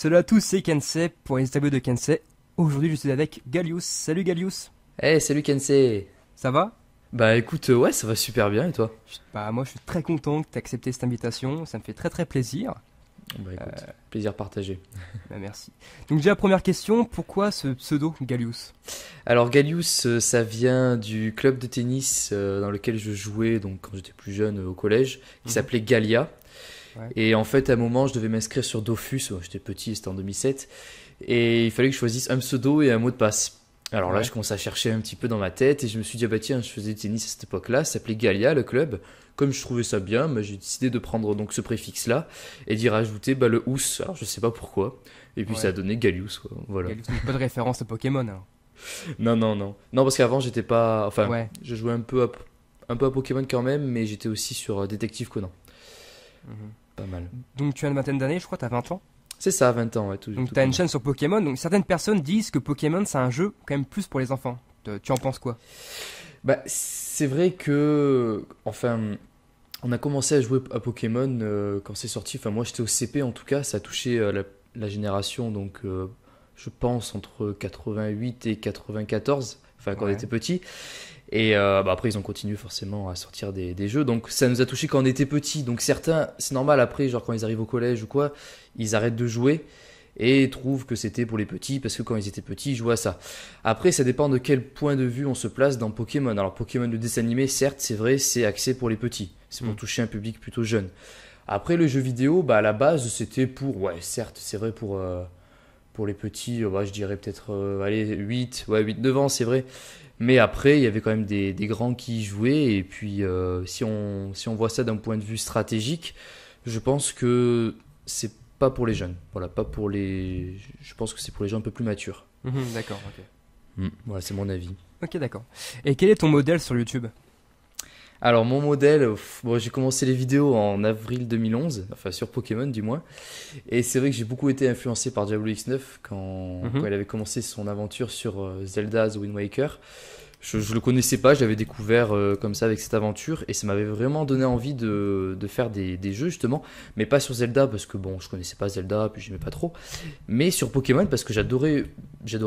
Salut à tous, c'est Kensei pour les tableaux de Kensei. Aujourd'hui, je suis avec Gallius. Salut Gallius. Hey, salut Kensei. Ça va? Bah écoute, ouais, ça va super bien et toi? Moi, je suis très content que tu aies accepté cette invitation. Ça me fait très très plaisir. Bah écoute, plaisir partagé. Merci. Donc, déjà, première question, pourquoi ce pseudo Gallius? Alors Gallius, ça vient du club de tennis dans lequel je jouais donc quand j'étais plus jeune au collège, qui Mhm. s'appelait Gallia. Ouais. Et en fait, à un moment, je devais m'inscrire sur Dofus. J'étais petit, c'était en 2007, et il fallait que je choisisse un pseudo et un mot de passe. Alors là, Ouais. je commençais à chercher un petit peu dans ma tête et je me suis dit, ah bah tiens, je faisais du tennis à cette époque-là, ça s'appelait Gallia, le club. Comme je trouvais ça bien, bah, j'ai décidé de prendre donc ce préfixe-là et d'y rajouter bah, le ous. Alors je sais pas pourquoi. Et puis ça a Ouais. donné Gallius, quoi. Voilà. Gallius, donc pas de référence à Pokémon, alors. Non, non, non. Non, parce qu'avant, j'étais pas. Enfin, Ouais. je jouais un peu à Pokémon quand même, mais j'étais aussi sur Détective Conan. Mhm. Pas mal. Donc, tu as une vingtaine d'années, je crois, t'as 20 ans. C'est ça, 20 ans, ouais, Donc, tout t'as une comme moi. chaîne sur Pokémon. Donc, certaines personnes disent que Pokémon, c'est un jeu quand même plus pour les enfants. Tu en penses quoi? Bah, c'est vrai que. Enfin. On a commencé à jouer à Pokémon quand c'est sorti. Enfin, moi, j'étais au CP en tout cas. Ça a touché la génération, donc je pense entre 88 et 94. Enfin, quand on Ouais. était petit. Et bah, après, ils ont continué forcément à sortir des jeux. Donc, ça nous a touché quand on était petit. Donc, certains, c'est normal après, genre quand ils arrivent au collège ou quoi, ils arrêtent de jouer et trouvent que c'était pour les petits parce que quand ils étaient petits, ils jouaient à ça. Après, ça dépend de quel point de vue on se place dans Pokémon. Alors, Pokémon, le dessin animé, certes, c'est vrai, c'est axé pour les petits. C'est pour Mm. toucher un public plutôt jeune. Après, le jeu vidéo, bah, à la base, c'était pour, ouais, certes, c'est vrai pour les petits, bah, je dirais peut-être, allez, 8, ouais, 8, 9 ans, c'est vrai. Mais après, il y avait quand même des grands qui y jouaient. Et puis, si on voit ça d'un point de vue stratégique, je pense que c'est pas pour les jeunes. Voilà, pas pour les. Je pense que c'est pour les gens un peu plus matures. Mhm, d'accord, ok. Voilà, c'est mon avis. Ok, d'accord. Et quel est ton modèle sur YouTube? Alors, mon modèle, bon, j'ai commencé les vidéos en avril 2011, enfin sur Pokémon du moins. Et c'est vrai que j'ai beaucoup été influencé par Diablo X9 quand Mhm. il avait commencé son aventure sur Zelda The Wind Waker. Je le connaissais pas, je l'avais découvert comme ça avec cette aventure et ça m'avait vraiment donné envie de faire des jeux justement, mais pas sur Zelda parce que bon, je connaissais pas Zelda, puis j'aimais pas trop, mais sur Pokémon parce que j'adorais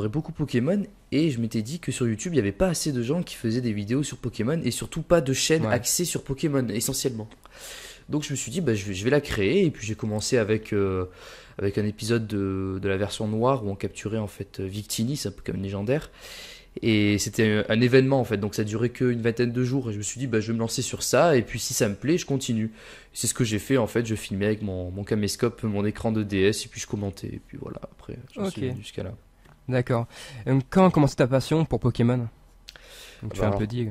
beaucoup Pokémon et je m'étais dit que sur YouTube il y avait pas assez de gens qui faisaient des vidéos sur Pokémon et surtout pas de chaînes Ouais. axées sur Pokémon essentiellement. Donc je me suis dit bah, je vais la créer et puis j'ai commencé avec un épisode de la version noire où on capturait en fait Victini, c'est un Pokémon légendaire. Et c'était un événement en fait, donc ça durait qu'une vingtaine de jours. Et je me suis dit, bah, je vais me lancer sur ça, et puis si ça me plaît, je continue. C'est ce que j'ai fait en fait, je filmais avec mon caméscope, mon écran de DS, et puis je commentais. Et puis voilà, après, j'en suis Ok, venu jusqu'à là. d'accord. Quand a commencé ta passion pour Pokémon? Donc, tu Bah as un peu alors, dit.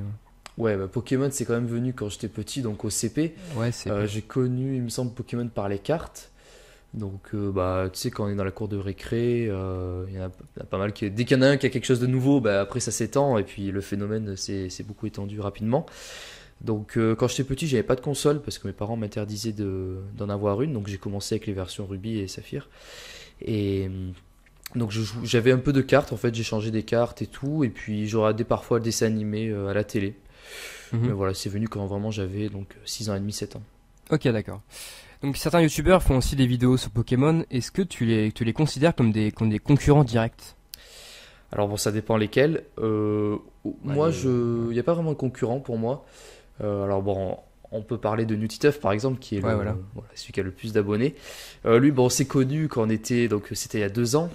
ouais, bah, Pokémon c'est quand même venu quand j'étais petit, donc au CP. Ouais, c'est P. J'ai connu, il me semble, Pokémon par les cartes. Donc, bah, tu sais, quand on est dans la cour de récré, il y en a pas mal qui. Dès qu'il y en a un qui a quelque chose de nouveau, bah, après ça s'étend, et puis le phénomène s'est beaucoup étendu rapidement. Donc quand j'étais petit, j'avais pas de console parce que mes parents m'interdisaient d'en avoir une. Donc j'ai commencé avec les versions Ruby et Saphir. Et donc j'avais un peu de cartes. En fait, j'ai changé des cartes et tout. Et puis je regardais parfois le dessin animé à la télé. Mais Mhm. voilà, c'est venu quand vraiment j'avais donc 6 ans et demi, 7 ans. Ok, d'accord. Donc certains youtubeurs font aussi des vidéos sur Pokémon. Est-ce que tu les considères comme des concurrents directs? Alors bon, ça dépend lesquels. Bah, Moi, il n'y a pas vraiment de concurrent pour moi. Alors bon, on peut parler de Nutiteuf par exemple, qui est Ouais, voilà. voilà, celui qui a le plus d'abonnés. Lui, bon, c'est connu quand on était, donc c'était il y a 2 ans.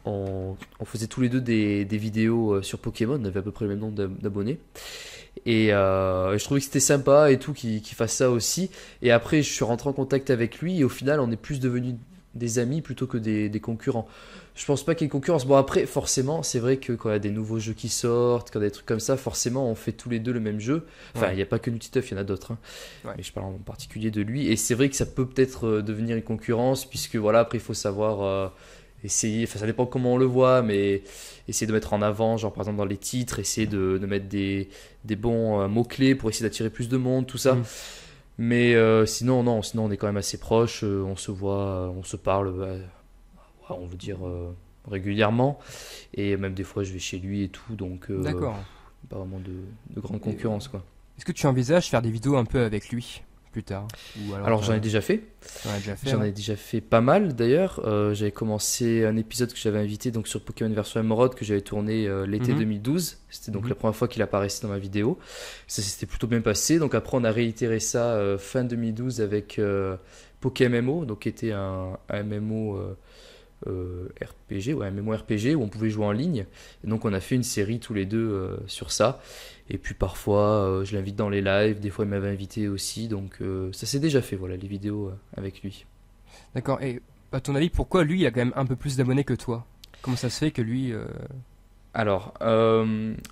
On faisait tous les deux des vidéos sur Pokémon, on avait à peu près le même nombre d'abonnés. Et je trouvais que c'était sympa et tout qu'il fasse ça aussi. Et après, je suis rentré en contact avec lui et au final, on est plus devenus des amis plutôt que des concurrents. Je pense pas qu'il y ait une concurrence. Bon, après, forcément, c'est vrai que quand il y a des nouveaux jeux qui sortent, quand il y a des trucs comme ça, forcément, on fait tous les deux le même jeu. Enfin, il Ouais. n'y a pas que Nutiteuf, il y en a d'autres, hein. Ouais. Mais je parle en particulier de lui. Et c'est vrai que ça peut peut-être devenir une concurrence, puisque voilà, après, il faut savoir essayer. Enfin, ça dépend comment on le voit, mais essayer de mettre en avant, genre par exemple dans les titres, essayer de mettre des bons mots-clés pour essayer d'attirer plus de monde, tout ça. Mhm. Mais sinon, non, sinon on est quand même assez proches, on se voit, on se parle, ouais, on veut dire régulièrement. Et même des fois, je vais chez lui et tout, donc D'accord. pas vraiment de grande Et, concurrence, quoi. est-ce que tu envisages faire des vidéos un peu avec lui? plus tard? Ou Alors j'en ai déjà fait. t'en as déjà fait, J'en ouais. ai déjà fait pas mal d'ailleurs. J'avais commencé un épisode que j'avais invité donc sur Pokémon version Emerald que j'avais tourné l'été Mhm. 2012. C'était donc Mhm. la première fois qu'il apparaissait dans ma vidéo. Ça s'était plutôt bien passé. Donc après on a réitéré ça fin 2012 avec PokéMMO, donc qui était un MMO RPG, ouais, un MMO RPG où on pouvait jouer en ligne. Et donc on a fait une série tous les deux sur ça. Et puis parfois je l'invite dans les lives, des fois il m'avait invité aussi. Donc ça s'est déjà fait, voilà, les vidéos avec lui. D'accord. Et à ton avis, pourquoi lui, il a quand même un peu plus d'abonnés que toi? Comment ça se fait que lui... Alors,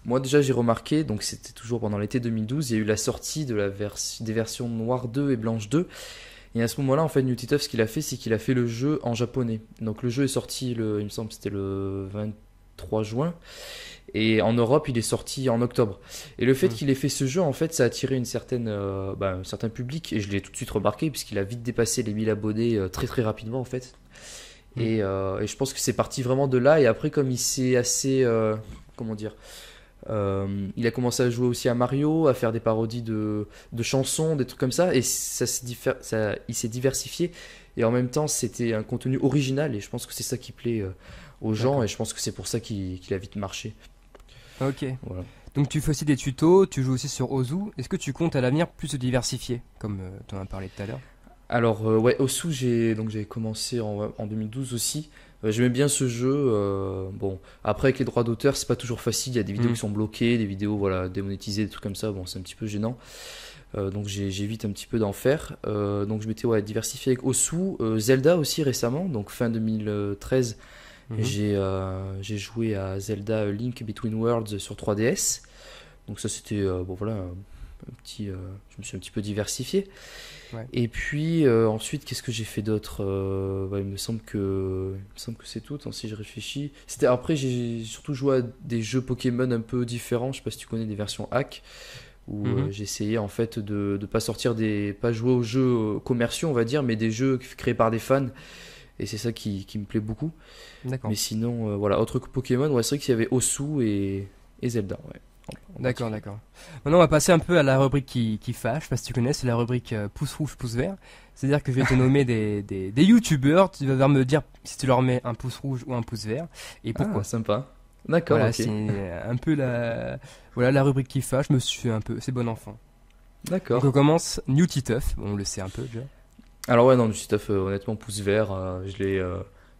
moi déjà j'ai remarqué, donc c'était toujours pendant l'été 2012, il y a eu la sortie de des versions Noir 2 et Blanche 2. Et à ce moment-là, en fait, NewTiteuf, ce qu'il a fait, c'est qu'il a fait le jeu en japonais. Donc le jeu est sorti, il me semble, que c'était le 23 juin. Et en Europe, il est sorti en octobre. Et le fait Hmm. qu'il ait fait ce jeu, en fait, ça a attiré un certain public. Et je l'ai tout de suite remarqué, puisqu'il a vite dépassé les 1000 abonnés très très rapidement, en fait. Hmm. Et je pense que c'est parti vraiment de là. Et après, comme il s'est assez. Comment dire il a commencé à jouer aussi à Mario, à faire des parodies de chansons, des trucs comme ça. Et il s'est diversifié. Et en même temps, c'était un contenu original. Et je pense que c'est ça qui plaît aux gens. D'accord. Et je pense que c'est pour ça qu'il a vite marché. Ok. Voilà. Donc tu fais aussi des tutos, tu joues aussi sur Ozu. Est-ce que tu comptes à l'avenir plus te diversifier, comme tu en as parlé tout à l'heure? Alors, ouais, Osu, j'avais commencé en 2012 aussi. J'aimais bien ce jeu. Bon, après, avec les droits d'auteur, c'est pas toujours facile. Il y a des vidéos Hmm. qui sont bloquées, des vidéos voilà, démonétisées, des trucs comme ça. Bon, c'est un petit peu gênant. Donc, j'évite un petit peu d'en faire. Donc, je m'étais ouais, diversifié avec Osu. Zelda aussi récemment, donc fin 2013. Mhm. J'ai joué à Zelda Link Between Worlds sur 3DS. Donc, ça, c'était bon, voilà, un petit, je me suis un petit peu diversifié. Ouais. Et puis ensuite, qu'est-ce que j'ai fait d'autre ouais, il me semble que c'est tout, hein, si je réfléchis. Après, j'ai surtout joué à des jeux Pokémon un peu différents. Je sais pas si tu connais des versions hack où Mhm. j'ai essayé en fait de pas pas jouer aux jeux commerciaux, on va dire, mais des jeux créés par des fans. Et c'est ça qui me plaît beaucoup. D'accord. Mais sinon, voilà, autre que Pokémon, ouais, c'est vrai qu'il y avait Osu et Zelda, ouais, en D'accord, particulier. d'accord. Maintenant, on va passer un peu à la rubrique qui fâche. Je sais pas si tu connais, c'est la rubrique pouce rouge, pouce vert. C'est-à-dire que je vais te nommer des youtubeurs. Tu vas devoir me dire si tu leur mets un pouce rouge ou un pouce vert et Ah, pourquoi. sympa. D'accord, Voilà, ok. c'est un peu la rubrique qui fâche. Je me suis fait un peu, c'est bon enfant. Donc D'accord. on commence New Titeuf. Bon, on le sait un peu déjà. Alors ouais, non, du stuff, honnêtement, pouce vert,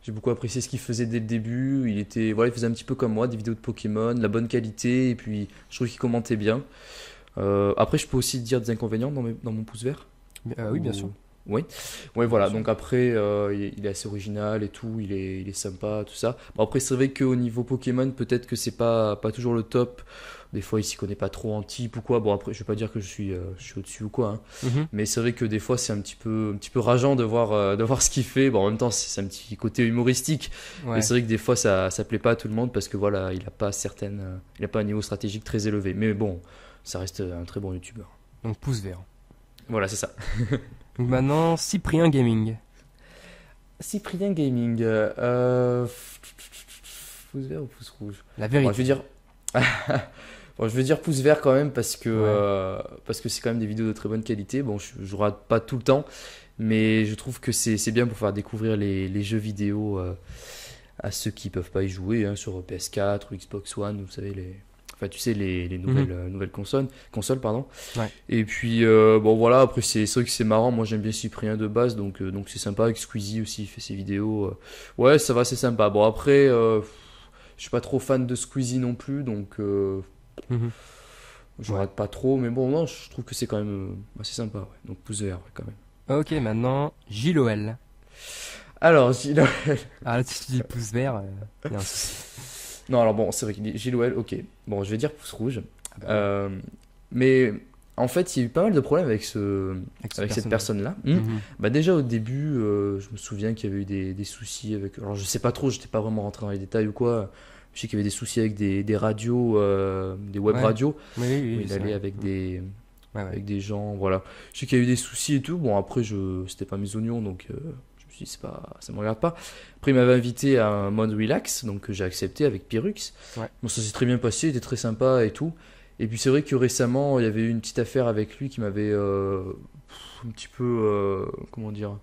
j'ai beaucoup apprécié ce qu'il faisait dès le début. Voilà, il faisait un petit peu comme moi, des vidéos de Pokémon, la bonne qualité, et puis je trouve qu'il commentait bien. Après, je peux aussi dire des inconvénients dans mon pouce vert. Oui, bien sûr. Oui, ouais, voilà. Bien sûr. Donc après, il est assez original et tout, il est sympa, tout ça. Bon, après, c'est vrai qu'au niveau Pokémon, peut-être que c'est pas toujours le top. Des fois, il s'y connaît pas trop en type ou quoi. Bon, après, je vais pas dire que je suis au-dessus ou quoi, hein. Mhm. Mais c'est vrai que des fois, c'est un petit peu rageant de voir ce qu'il fait. Bon, en même temps, c'est un petit côté humoristique. Mais Ouais. c'est vrai que des fois, ça plaît pas à tout le monde parce que voilà, il a pas un niveau stratégique très élevé. Mais bon, ça reste un très bon youtubeur. Donc pouce vert. Voilà, c'est ça. Donc maintenant Cyprien Gaming. Cyprien Gaming, pouce vert ou pouce rouge? La Bon, vérité. je vais dire, bon, je vais dire pouce vert quand même Ouais. parce que c'est quand même des vidéos de très bonne qualité. Bon, je rate pas tout le temps, mais je trouve que c'est bien pour faire découvrir les jeux vidéo à ceux qui peuvent pas y jouer hein, sur PS4 ou Xbox One, vous savez enfin tu sais les Mhm. nouvelles consoles pardon. Ouais. Et puis bon voilà, après c'est vrai que c'est marrant. Moi j'aime bien Cyprien de base, donc c'est sympa. Avec Squeezie aussi, il fait ses vidéos. Ouais, ça va, c'est sympa. Bon après, je suis pas trop fan de Squeezie non plus, donc Mhm. je Ouais. rate pas trop. Mais bon, non, je trouve que c'est quand même assez sympa. Ouais. Donc pouce vert ouais, quand même. Ok, maintenant JLOL. Alors, Ah là, si tu dis pouce vert, y a un souci. non, alors bon, c'est vrai qu'il dit Gilles ok. Bon, je vais dire pouce rouge. Ah bah, Euh, mais en fait, il y a eu pas mal de problèmes avec ce avec cette personnage. personne-là. Mhm. Bah déjà au début, je me souviens qu'il y avait eu des soucis avec. Alors je sais pas trop, j'étais pas vraiment rentré dans les détails ou quoi. Je sais qu'il y avait des soucis avec des radios, des web Ouais. radios, Oui, oui, où oui, il c'est allait vrai. avec Ouais, ouais. avec des gens, voilà. Je sais qu'il y a eu des soucis et tout. Bon après, c'était pas mes oignons, donc je me suis dit ça me regarde pas. Après il m'avait invité à un mode relax, donc j'ai accepté avec Pyrrhux. Ouais. Bon ça s'est très bien passé, il était très sympa et tout. Et puis c'est vrai que récemment, il y avait eu une petite affaire avec lui qui m'avait un petit peu, comment dire,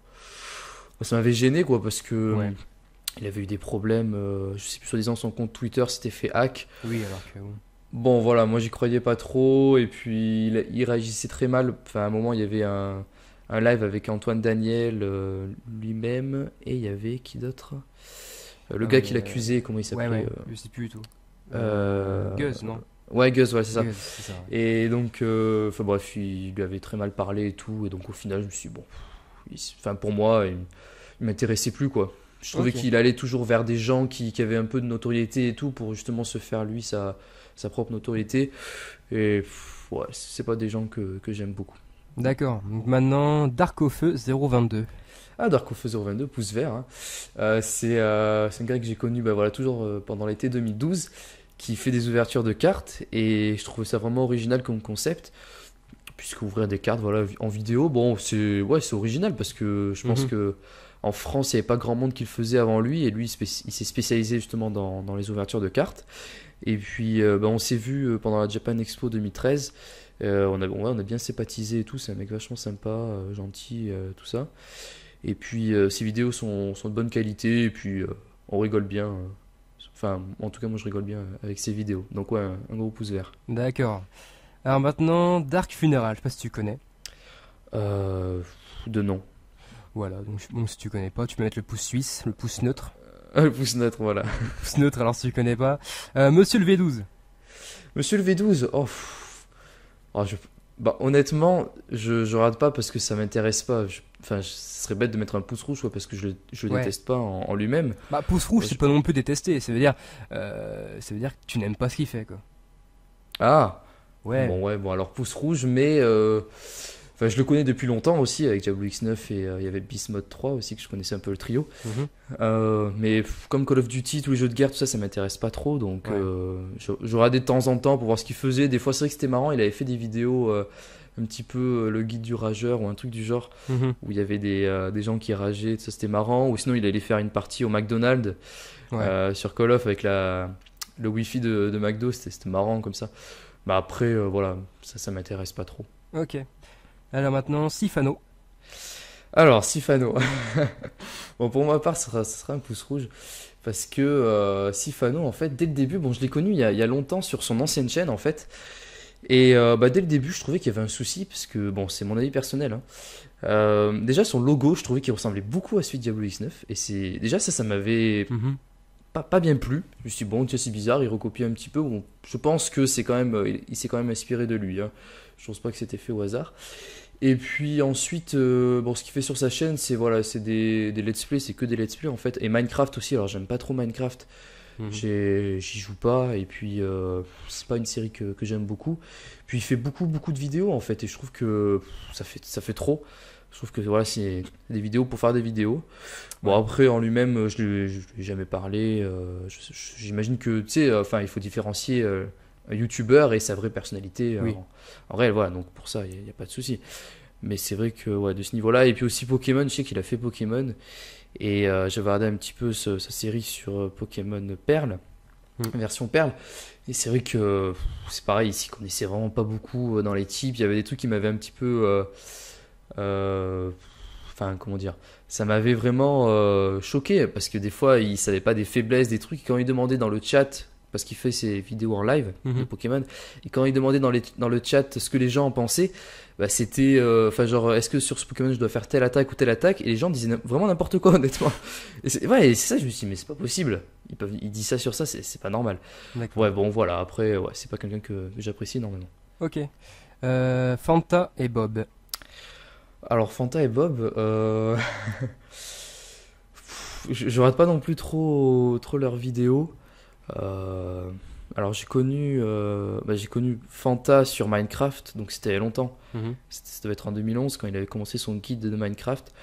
ça m'avait gêné quoi, parce que Ouais. il avait eu des problèmes, je sais plus, soi-disant son compte Twitter s'était fait hack. Oui, alors que bon. Bon voilà, moi j'y croyais pas trop, et puis il réagissait très mal. Enfin à un moment il y avait un live avec Antoine Daniel lui-même, et il y avait qui d'autre? Le gars qui l'accusait, comment il Ouais, s'appelait? ouais, je sais plus du tout. Euh, Guz, non? Ouais, Gus, ouais, c'est ça. Guz, c'est ça. Ouais. Et donc, enfin bref, il lui avait très mal parlé et tout, et donc au final, je me suis dit, bon, enfin pour moi, il m'intéressait plus quoi. Je trouvais Ok. qu'il allait toujours vers des gens qui avaient un peu de notoriété et tout pour justement se faire lui sa propre notoriété. Et ouais, c'est pas des gens que j'aime beaucoup. D'accord. Donc maintenant, Dark au feu 022. Ah, Dark of 022, pouce vert. Hein. C'est un gars que j'ai connu bah, voilà, toujours pendant l'été 2012 qui fait des ouvertures de cartes et je trouve ça vraiment original comme concept. Puisque ouvrir des cartes voilà, en vidéo, bon, c'est original parce que je pense Mhm. que en France, il n'y avait pas grand monde qui le faisait avant lui et lui, il s'est spécialisé justement dans les ouvertures de cartes. Et puis, bah, on s'est vu pendant la Japan Expo 2013. On a bien sympathisé et tout. C'est un mec vachement sympa, gentil, tout ça. Et puis, ses vidéos sont de bonne qualité et puis on rigole bien. Enfin, en tout cas, moi je rigole bien avec ses vidéos. Donc, ouais, un gros pouce vert. D'accord. Alors maintenant, Dark Funeral, je sais pas si tu connais. Euh, de nom. Voilà, donc bon, si tu connais pas, tu peux mettre le pouce suisse, le pouce neutre. Ah, le pouce neutre, voilà. Pouce neutre, alors si tu connais pas. Monsieur le V12. Monsieur le V12, oh, oh, bah, honnêtement, je rate pas parce que ça m'intéresse pas. Enfin, ce serait bête de mettre un pouce rouge quoi, parce que je le Ouais. déteste pas en lui-même. Bah, pouce rouge, Je- c'est pas non plus détester. Ça veut dire que tu n'aimes pas ce qu'il fait, quoi. Ah, Ouais. bon, ouais, bon, alors pouce rouge, mais enfin, je le connais depuis longtemps aussi avec Diablo X9 et il y avait Beast Mode 3 aussi que je connaissais un peu le trio. Mhm. Mais comme Call of Duty, tous les jeux de guerre, tout ça, ça m'intéresse pas trop. Donc Ouais. je regardais de temps en temps pour voir ce qu'il faisait. Des fois, c'est vrai que c'était marrant. Il avait fait des vidéos un petit peu le guide du rageur ou un truc du genre Mhm. où il y avait des gens qui rageaient. Tout ça, c'était marrant. Ou sinon, il allait faire une partie au McDonald's Ouais. sur Call of avec le Wi-Fi de McDo. C'était marrant comme ça. Bah après, voilà, ça m'intéresse pas trop. Ok. Alors maintenant, Sifano. Alors, Sifano. Bon, pour ma part, ce sera un pouce rouge. Parce que Sifano, en fait, dès le début, bon, je l'ai connu il y a longtemps sur son ancienne chaîne, en fait. Et bah, dès le début, je trouvais qu'il y avait un souci, parce que, bon, c'est mon avis personnel. Hein. Déjà, son logo, je trouvais qu'il ressemblait beaucoup à celui de Diablo X9. Et déjà, ça m'avait Mhm. pas bien plu. Je me suis dit, bon, tiens, c'est bizarre, il recopie un petit peu. Bon, je pense que c'est quand même, il s'est quand même inspiré de lui. Hein. Je pense pas que c'était fait au hasard. Et puis ensuite, bon, ce qu'il fait sur sa chaîne, c'est voilà, c'est des let's play, c'est que des let's play en fait. Et Minecraft aussi, alors j'aime pas trop Minecraft, Mhm. j'y joue pas, et puis c'est pas une série que j'aime beaucoup. Puis il fait beaucoup de vidéos en fait, et je trouve que ça fait trop. Je trouve que voilà, c'est des vidéos pour faire des vidéos. Bon, Ouais. après en lui-même, je lui ai jamais parlé. J'imagine que, tu sais, enfin, il faut différencier un YouTuber et sa vraie personnalité Oui. en réel, voilà, donc pour ça, il n'y a pas de souci. Mais c'est vrai que, ouais, de ce niveau-là, et puis aussi Pokémon, je sais qu'il a fait Pokémon, et j'avais regardé un petit peu sa série sur Pokémon Perle, Mm. version Perle, et c'est vrai que c'est pareil, ici, qu'on connaissait vraiment pas beaucoup dans les types, il y avait des trucs qui m'avaient un petit peu. Euh, Enfin, comment dire, ça m'avait vraiment choqué parce que des fois il savait pas des faiblesses, des trucs. Quand il demandait dans le chat, parce qu'il fait ses vidéos en live de Mhm. Pokémon, et quand il demandait dans le chat ce que les gens en pensaient, bah, c'était enfin, genre, est-ce que sur ce Pokémon je dois faire telle attaque ou telle attaque, et les gens disaient vraiment n'importe quoi, honnêtement. Ouais, et c'est ça, je me suis dit, mais c'est pas possible. Il dit ça sur ça, c'est pas normal. D'accord. Ouais, bon, voilà, après, ouais, c'est pas quelqu'un que j'apprécie énormément. Ok. Fanta et Bob. Alors, Fanta et Bob, je rate pas non plus trop leurs vidéos. Euh, alors j'ai connu Fanta sur Minecraft, donc c'était il y a longtemps. Mhm. Ça devait être en 2011 quand il avait commencé son guide de Minecraft.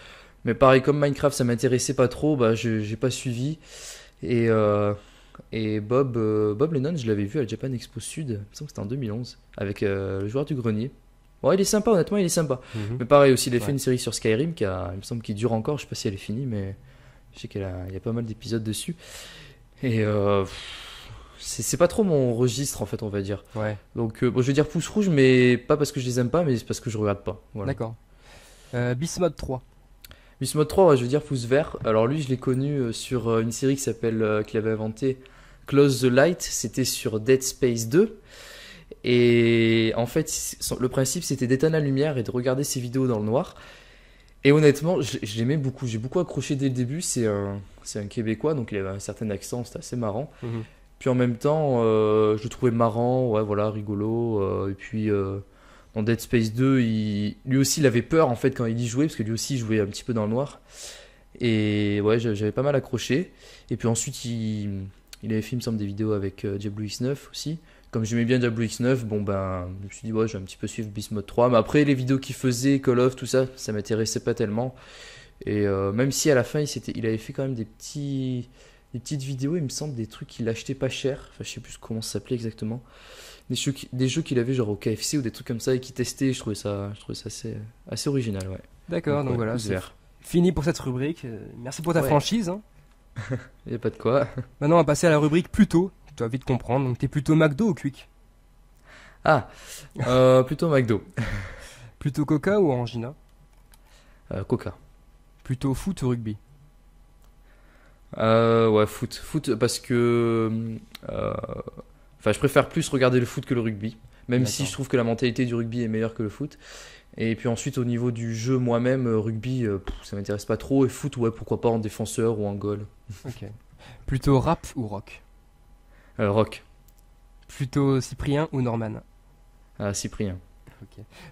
Mais pareil, comme Minecraft ça m'intéressait pas trop, bah j'ai pas suivi. Et, Bob Lennon, je l'avais vu à la Japan Expo Sud, il me semble que c'était en 2011, avec le joueur du grenier. Bon, il est sympa, honnêtement, il est sympa. Mhm. Mais pareil aussi, il a fait Ouais. une série sur Skyrim il me semble qu'il dure encore. Je sais pas si elle est finie, mais je sais il y a pas mal d'épisodes dessus. Et c'est pas trop mon registre en fait, on va dire. Ouais, Donc bon, je vais dire pouce rouge, mais pas parce que je les aime pas, mais c'est parce que je regarde pas. Voilà. d'accord. Bismode 3. Bismuth 3, ouais, je veux dire pouce vert. Alors lui, je l'ai connu sur une série qui s'appelle, qu'il avait inventé, Close the Light. C'était sur Dead Space 2. Et en fait, le principe, c'était d'éteindre la lumière et de regarder ses vidéos dans le noir. Et honnêtement, je l'aimais beaucoup. J'ai beaucoup accroché dès le début. C'est un Québécois, donc il avait un certain accent, c'était assez marrant. Mhm. Puis en même temps, je le trouvais marrant, ouais, voilà, rigolo. Et puis dans Dead Space 2, lui aussi, il avait peur en fait quand il y jouait, parce que lui aussi, il jouait un petit peu dans le noir. Et ouais, j'avais pas mal accroché. Et puis ensuite, il avait fait, il me semble, des vidéos avec Diablo X9 aussi. Comme j'aimais bien Diablo X9, bon ben, je me suis dit, ouais, je vais un petit peu suivre Beast Mode 3. Mais après, les vidéos qu'il faisait, Call of, tout ça, ça m'intéressait pas tellement. Et même si à la fin, il avait fait quand même des petites vidéos, il me semble, des trucs qu'il achetait pas cher. Enfin, je sais plus comment ça s'appelait exactement. Des jeux qu'il avait genre au KFC ou des trucs comme ça et qu'il testait. Je trouvais ça assez original, ouais. D'accord, donc ouais, voilà, pouce c'est vert. fini pour cette rubrique. Merci pour ta Ouais. franchise. Hein. Y a pas de quoi. Maintenant, on va passer à la rubrique plutôt. Tu vas vite comprendre. Donc, t'es plutôt McDo ou Quick? Ah, plutôt McDo. Plutôt Coca ou Orangina? Coca. Plutôt foot ou rugby? Ouais, foot parce que enfin, je préfère plus regarder le foot que le rugby, même si D'accord. je trouve que la mentalité du rugby est meilleure que le foot. Et puis ensuite, au niveau du jeu moi-même, rugby, ça m'intéresse pas trop. Et foot, ouais, pourquoi pas en défenseur ou en goal. Ok. Plutôt rap ou rock? Rock. Plutôt Cyprien ou Norman? Cyprien.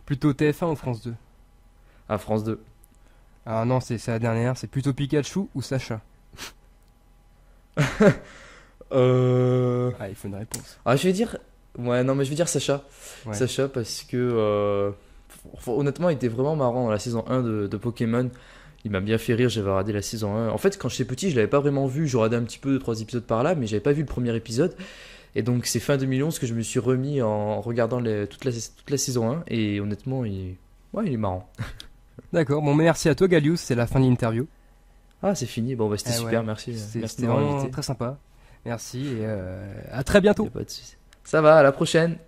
Plutôt TF1 ou France 2? France 2. Ah non, c'est la dernière. C'est plutôt Pikachu ou Sacha? Ah, il faut une réponse. Je vais dire. Ouais, non, mais je vais dire Sacha. Ouais. Sacha, parce que honnêtement, il était vraiment marrant dans la saison 1 de Pokémon. Il m'a bien fait rire, j'avais regardé la saison 1. En fait, quand j'étais petit, je l'avais pas vraiment vu. Je regardais un petit peu 2-3 épisodes par là, mais j'avais pas vu le premier épisode. Et donc, c'est fin 2011 que je me suis remis en regardant toute la saison 1. Et honnêtement, ouais, il est marrant. D'accord. Bon, merci à toi, Galius. C'est la fin de l'interview. Ah, c'est fini. Bon, bah, c'était Eh super, ouais. merci. Merci de C'était m'avoir vraiment invité. très sympa. Merci et à très Y bientôt. a pas de souci. Ça va, à la prochaine.